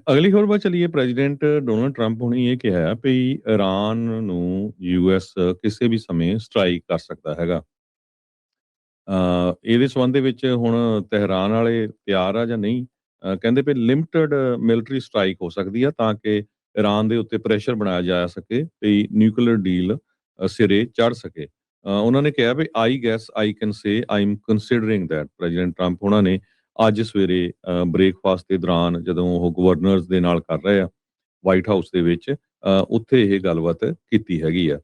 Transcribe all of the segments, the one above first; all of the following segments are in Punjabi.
ਅਗਲੀ ਖਬਰ ਵੱਲ ਚਲੀਏ। ਪ੍ਰੈਜ਼ੀਡੈਂਟ ਡੋਨਾਲਡ ਟਰੰਪ ਹੁਣੀ ਇਹ ਕਿਹਾ ਵੀ ਇਰਾਨ ਨੂੰ ਯੂਐਸ ਕਿਸੇ ਵੀ ਸਮੇਂ ਸਟ੍ਰਾਈਕ ਕਰ ਸਕਦਾ ਹੈਗਾ। ਇਹਦੇ ਸੰਬੰਧ ਦੇ ਵਿੱਚ ਹੁਣ ਤਹਿਰਾਨ ਵਾਲੇ ਤਿਆਰ ਆ ਜਾਂ ਨਹੀਂ? ਕਹਿੰਦੇ ਵੀ ਲਿਮਟਿਡ ਮਿਲਟਰੀ ਸਟ੍ਰਾਈਕ ਹੋ ਸਕਦੀ ਆ ਤਾਂ ਕਿ ਇਰਾਨ ਦੇ ਉੱਤੇ ਪ੍ਰੈਸ਼ਰ ਬਣਾਇਆ ਜਾ ਸਕੇ ਵੀ ਨਿਊਕਲੀਅਰ ਡੀਲ ਸਿਰੇ ਚੜ੍ਹ ਸਕੇ। ਉਹਨਾਂ ਨੇ ਕਿਹਾ ਵੀ I guess I can say I am considering that. President Trump ਉਹਨਾਂ ਨੇ ਅੱਜ ਸਵੇਰੇ ਬ੍ਰੇਕਫਾਸਟ ਦੇ ਦੌਰਾਨ ਜਦੋਂ ਉਹ ਗਵਰਨਰਸ ਦੇ ਨਾਲ ਕਰ ਰਹੇ ਆ ਵਾਈਟ ਹਾਊਸ ਦੇ ਵਿੱਚ, ਉੱਥੇ ਇਹ ਗੱਲਬਾਤ ਕੀਤੀ ਹੈਗੀ ਆ।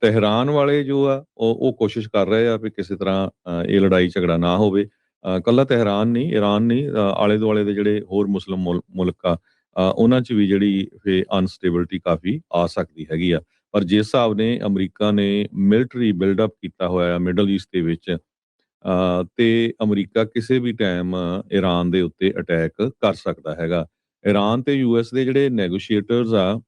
ਤਹਿਰਾਨ ਵਾਲੇ ਜੋ ਆ ਉਹ ਕੋਸ਼ਿਸ਼ ਕਰ ਰਹੇ ਆ ਵੀ ਕਿਸੇ ਤਰ੍ਹਾਂ ਇਹ ਲੜਾਈ ਝਗੜਾ ਨਾ ਹੋਵੇ। ਕੱਲਾ ਤਹਿਰਾਨ ਨਹੀਂ, ਈਰਾਨ ਨਹੀਂ, ਆਲੇ ਦੁਆਲੇ ਦੇ ਜਿਹੜੇ ਹੋਰ ਮੁਸਲਿਮ ਮੁਲਕ ਆ, ਉਹਨਾਂ 'ਚ ਵੀ ਜਿਹੜੀ ਇਹ ਅਨਸਟੇਬਿਲਿਟੀ ਕਾਫੀ ਆ ਸਕਦੀ ਹੈਗੀ ਆ। ਪਰ ਜਿਸ ਹਿਸਾਬ ਨੇ ਅਮਰੀਕਾ ਨੇ ਮਿਲਟਰੀ ਬਿਲਡਅਪ ਕੀਤਾ ਹੋਇਆ ਮਿਡਲ ਈਸਟ ਦੇ ਵਿੱਚ, ਤੇ ਅਮਰੀਕਾ ਕਿਸੇ ਵੀ ਟਾਈਮ ਈਰਾਨ ਦੇ ਉੱਤੇ ਅਟੈਕ ਕਰ ਸਕਦਾ ਹੈਗਾ। ਈਰਾਨ ਤੇ ਯੂਐਸ ਦੇ ਜਿਹੜੇ ਨੈਗੋਸ਼ੀਏਟਰਸ ਆ,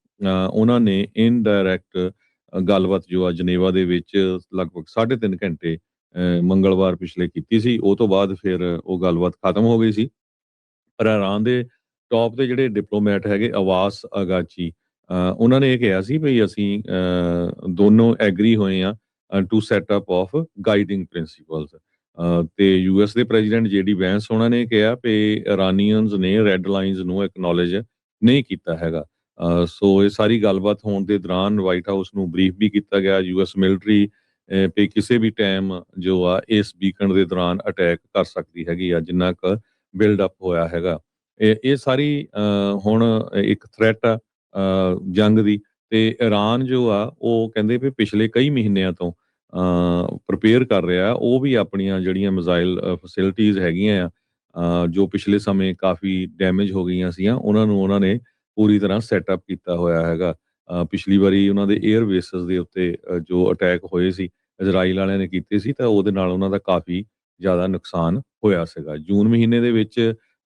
ਉਹਨਾਂ ਨੇ ਇਨਡਾਇਰੈਕਟ ਗੱਲਬਾਤ ਜੋ ਆ ਜਨੇਵਾ ਦੇ ਵਿੱਚ ਲਗਭਗ 3.5 ਘੰਟੇ ਮੰਗਲਵਾਰ ਪਿਛਲੇ ਕੀਤੀ ਸੀ। ਉਹ ਤੋਂ ਬਾਅਦ ਫਿਰ ਉਹ ਗੱਲਬਾਤ ਖਤਮ ਹੋ ਗਈ ਸੀ। ਪਰ ਈਰਾਨ ਦੇ ਟੌਪ ਦੇ ਜਿਹੜੇ ਡਿਪਲੋਮੈਟ ਹੈਗੇ ਅਵਾਸ ਅਗਾਚੀ, ਉਹਨਾਂ ਨੇ ਇਹ ਕਿਹਾ ਸੀ ਵੀ ਅਸੀਂ ਦੋਨੋਂ ਐਗਰੀ ਹੋਏ ਆ to set up of guiding principles. ਤੇ ਯੂਐਸ ਦੇ ਪ੍ਰੈਜ਼ੀਡੈਂਟ ਜੇਡੀ ਵੈਂਸ ਉਹਨਾਂ ਨੇ ਕਿਹਾ ਵੀ ਇਰਾਨੀਅਨਸ ਨੇ ਰੈੱਡ ਲਾਈਨਸ ਨੂੰ ਐਕਨੋਲੇਜ ਨਹੀਂ ਕੀਤਾ ਹੈਗਾ। ਸੋ ਇਹ ਸਾਰੀ ਗੱਲਬਾਤ ਹੋਣ ਦੇ ਦੌਰਾਨ ਵਾਈਟ ਹਾਊਸ ਨੂੰ ਬਰੀਫ ਵੀ ਕੀਤਾ ਗਿਆ ਯੂਐਸ ਮਿਲਟਰੀ ਵੀ ਕਿਸੇ ਵੀ ਟਾਈਮ ਜੋ ਆ ਇਸ ਵੀਕਐਂਡ ਦੇ ਦੌਰਾਨ ਅਟੈਕ ਕਰ ਸਕਦੀ ਹੈਗੀ ਆ, ਜਿੰਨਾ ਕੁ ਬਿਲਡ ਅਪ ਹੋਇਆ ਹੈਗਾ। ਇਹ ਸਾਰੀ ਹੁਣ ਇੱਕ ਥ੍ਰੈਟ ਆ ਜੰਗ ਦੀ। ਤੇ ਈਰਾਨ ਜੋ ਆ ਉਹ ਕਹਿੰਦੇ ਵੀ ਪਿਛਲੇ ਕਈ ਮਹੀਨਿਆਂ ਤੋਂ ਪ੍ਰੀਪੇਅਰ ਕਰ ਰਿਹਾ। ਉਹ ਵੀ ਆਪਣੀਆਂ ਜਿਹੜੀਆਂ ਮਿਜ਼ਾਈਲ ਫੈਸਿਲਿਟੀਜ਼ ਹੈਗੀਆਂ ਆ, ਜੋ ਪਿਛਲੇ ਸਮੇਂ ਕਾਫੀ ਡੈਮੇਜ ਹੋ ਗਈਆਂ ਸੀਗੀਆਂ, ਉਹਨਾਂ ਨੂੰ ਉਹਨਾਂ ਨੇ ਪੂਰੀ ਤਰ੍ਹਾਂ ਸੈਟਅਪ ਕੀਤਾ ਹੋਇਆ ਹੈਗਾ। ਪਿਛਲੀ ਵਾਰੀ ਉਹਨਾਂ ਦੇ ਏਅਰ ਬੇਸਿਸ ਦੇ ਉੱਤੇ ਜੋ ਅਟੈਕ ਹੋਏ ਸੀ ਇਜ਼ਰਾਈਲ ਵਾਲਿਆਂ ਨੇ ਕੀਤੇ ਸੀ, ਤਾਂ ਉਹਦੇ ਨਾਲ ਉਹਨਾਂ ਦਾ ਕਾਫੀ ਜ਼ਿਆਦਾ ਨੁਕਸਾਨ ਹੋਇਆ ਸੀਗਾ। ਜੂਨ ਮਹੀਨੇ ਦੇ ਵਿੱਚ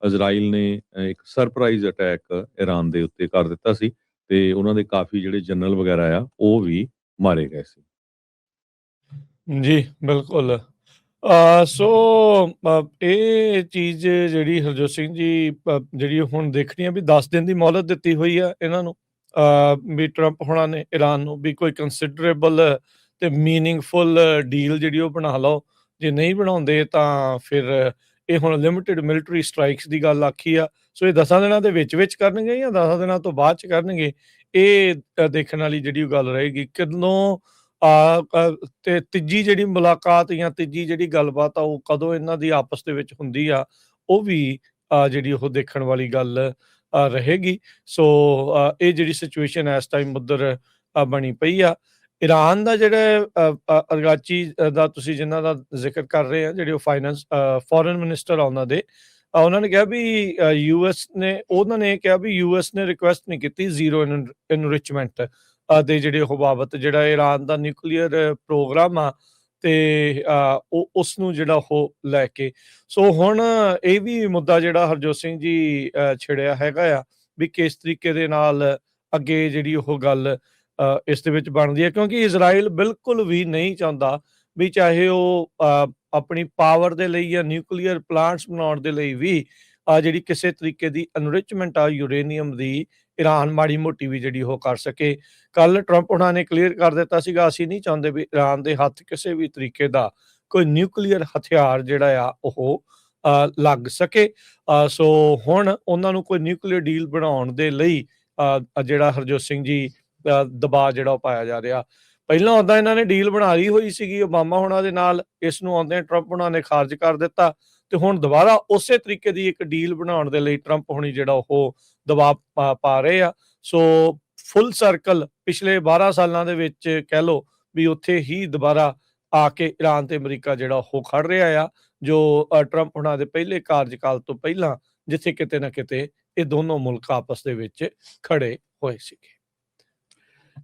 ਇਜ਼ਰਾਈਲ ਨੇ ਇੱਕ ਸਰਪ੍ਰਾਈਜ਼ ਅਟੈਕ ਈਰਾਨ ਦੇ ਉੱਤੇ ਕਰ ਦਿੱਤਾ ਸੀ ਤੇ ਉਹਨਾਂ ਦੇ ਕਾਫੀ ਜਿਹੜੇ ਜਨਰਲ ਵਗੈਰਾ ਆ ਉਹ ਵੀ ਮਾਰੇ ਗਏ ਸੀ। ਜੀ, ਬਿਲਕੁਲ। ਸੋ ਇਹ ਚੀਜ਼ ਜਿਹੜੀ ਹਰਜੋਤ ਸਿੰਘ ਜੀ ਜਿਹੜੀ ਹੁਣ ਦੇਖਣੀ ਆ ਵੀ 10 ਦਿਨ ਦੀ ਮੌਲਤ ਦਿੱਤੀ ਹੋਈ ਆ ਇਹਨਾਂ ਨੂੰ, ਵੀ ਟਰੰਪ ਹੋਣਾ ਨੇ ਈਰਾਨ ਨੂੰ ਵੀ ਕੋਈ ਕੰਸੀਡਰੇਬਲ ਤੇ ਮੀਨਿੰਗਫੁਲ ਡੀਲ ਜਿਹੜੀ ਉਹ ਬਣਾ ਲਓ। ਜੇ ਨਹੀਂ ਬਣਾਉਂਦੇ ਤਾਂ ਫਿਰ ਇਹ ਹੁਣ ਲਿਮਿਟਿਡ ਮਿਲਟਰੀ ਸਟ੍ਰਾਈਕਸ ਦੀ ਗੱਲ ਆਖੀ ਆ। ਸੋ ਇਹ 10 ਦਿਨਾਂ ਦੇ ਵਿੱਚ ਕਰਨਗੇ ਜਾਂ 10 ਦਿਨਾਂ ਤੋਂ ਬਾਅਦ 'ਚ ਕਰਨਗੇ, ਇਹ ਦੇਖਣ ਵਾਲੀ ਜਿਹੜੀ ਉਹ ਗੱਲ ਰਹੇਗੀ। ਕਦੋਂ ਤੇ ਤੀਜੀ ਜਿਹੜੀ ਮੁਲਾਕਾਤ ਜਾਂ ਤੀਜੀ ਜਿਹੜੀ ਗੱਲਬਾਤ ਆ ਉਹ ਕਦੋਂ ਇਹਨਾਂ ਦੀ ਆਪਸ ਦੇ ਵਿੱਚ ਹੁੰਦੀ ਆ, ਉਹ ਵੀ ਜਿਹੜੀ ਉਹ ਦੇਖਣ ਵਾਲੀ ਗੱਲ ਰਹੇਗੀ। ਸੋ ਇਹ ਜਿਹੜੀ ਸਿਚੁਏਸ਼ਨ ਇਸ ਟਾਈਮ ਉੱਧਰ ਬਣੀ ਪਈ ਆ। ਈਰਾਨ ਦਾ ਜਿਹੜਾ ਅਰਗਾਚੀ ਦਾ ਤੁਸੀਂ ਜਿਨ੍ਹਾਂ ਦਾ ਜ਼ਿਕਰ ਕਰ ਰਹੇ ਆ, ਜਿਹੜੇ ਉਹ ਫੋਰਨ ਮਿਨਿਸਟਰ ਆ ਉਹਨਾਂ ਦੇ, ਉਹਨਾਂ ਨੇ ਕਿਹਾ ਵੀ ਉਹਨਾਂ ਨੇ ਕਿਹਾ ਵੀ ਯੂਐਸ ਨੇ ਰਿਕੁਐਸਟ ਨਹੀਂ ਕੀਤੀ ਜ਼ੀਰੋ ਇਨਰਿਚਮੈਂਟ ਦੇ ਜਿਹੜੇ ਉਹ ਬਾਬਤ ਜਿਹੜਾ ਈਰਾਨ ਦਾ ਨਿਊਕਲੀਅਰ ਪ੍ਰੋਗਰਾਮ ਆ ਤੇ ਉਸ ਨੂੰ ਜਿਹੜਾ ਉਹ ਲੈ ਕੇ। ਸੋ ਹੁਣ ਇਹ ਵੀ ਮੁੱਦਾ ਜਿਹੜਾ ਹਰਜੋਤ ਸਿੰਘ ਜੀ ਛਿੜਿਆ ਹੈਗਾ ਆ ਵੀ ਕਿਸ ਤਰੀਕੇ ਦੇ ਨਾਲ ਅੱਗੇ ਜਿਹੜੀ ਉਹ ਗੱਲ ਇਸ ਦੇ ਵਿੱਚ ਬਣਦੀ ਹੈ, ਕਿਉਂਕਿ ਇਜ਼ਰਾਈਲ ਬਿਲਕੁਲ ਵੀ ਨਹੀਂ ਚਾਹੁੰਦਾ ਵੀ ਚਾਹੇ ਉਹ ਆਪਣੀ ਪਾਵਰ ਦੇ ਲਈ ਜਾਂ ਨਿਊਕਲੀਅਰ ਪਲਾਂਟਸ ਬਣਾਉਣ ਦੇ ਲਈ ਵੀ ਜਿਹੜੀ ਕਿਸੇ ਤਰੀਕੇ ਦੀ ਐਨਰਿਚਮੈਂਟ ਆ ਯੂਰੇਨੀਅਮ ਦੀ ਈਰਾਨ ਮਾੜੀ ਮੋਟੀ ਵੀ ਜਿਹੜੀ ਉਹ ਕਰ ਸਕੇ। ਕੱਲ ਟਰੰਪ ਉਹਨਾਂ ਨੇ ਕਲੀਅਰ ਕਰ ਦਿੱਤਾ ਸੀਗਾ ਅਸੀਂ ਨਹੀਂ ਚਾਹੁੰਦੇ ਵੀ ਈਰਾਨ ਦੇ ਹੱਥ ਕਿਸੇ ਵੀ ਤਰੀਕੇ ਦਾ ਕੋਈ ਨਿਊਕਲੀਅਰ ਹਥਿਆਰ ਜਿਹੜਾ ਆ ਉਹ ਲੱਗ ਸਕੇ। ਸੋ ਹੁਣ ਉਹਨਾਂ ਨੂੰ ਕੋਈ ਨਿਊਕਲੀਅਰ ਡੀਲ ਬਣਾਉਣ ਦੇ ਲਈ ਜਿਹੜਾ ਹਰਜੋਤ ਸਿੰਘ ਜੀ ਦਬਾਅ ਜਿਹੜਾ ਉਹ ਪਾਇਆ ਜਾ ਰਿਹਾ। ਪਹਿਲਾਂ ਉੱਦਾਂ ਇਹਨਾਂ ਨੇ ਡੀਲ ਬਣਾ ਲਈ ਹੋਈ ਸੀਗੀ ਓਬਾਮਾ ਹੋਣਾ ਦੇ ਨਾਲ, ਇਸ ਨੂੰ ਆਉਂਦੇ ਟਰੰਪ ਉਹਨਾਂ ਨੇ ਖਾਰਜ ਕਰ ਦਿੱਤਾ ਤੇ ਹੁਣ ਦੁਬਾਰਾ ਉਸੇ ਤਰੀਕੇ ਦੀ ਇੱਕ ਡੀਲ ਬਣਾਉਣ ਦੇ ਲਈ ਟਰੰਪ ਹੋਣੀ ਜਿਹੜਾ ਉਹ ਦਬਾਅ ਪਾ ਰਹੇ ਆ। ਸੋ ਫੁੱਲ ਸਰਕਲ ਪਿਛਲੇ 12 ਸਾਲਾਂ ਦੇ ਵਿੱਚ ਕਹਿ ਲਓ ਵੀ ਉੱਥੇ ਹੀ ਦੁਬਾਰਾ ਆ ਕੇ ਈਰਾਨ ਤੇ ਅਮਰੀਕਾ ਜਿਹੜਾ ਉਹ ਖੜ ਰਿਹਾ ਆ, ਜੋ ਟਰੰਪ ਹੋਣਾ ਦੇ ਪਹਿਲੇ ਕਾਰਜਕਾਲ ਤੋਂ ਪਹਿਲਾਂ ਜਿੱਥੇ ਕਿਤੇ ਨਾ ਕਿਤੇ ਇਹ ਦੋਨੋਂ ਮੁਲਕ ਆਪਸ ਦੇ ਵਿੱਚ ਖੜੇ ਹੋਏ ਸੀਗੇ।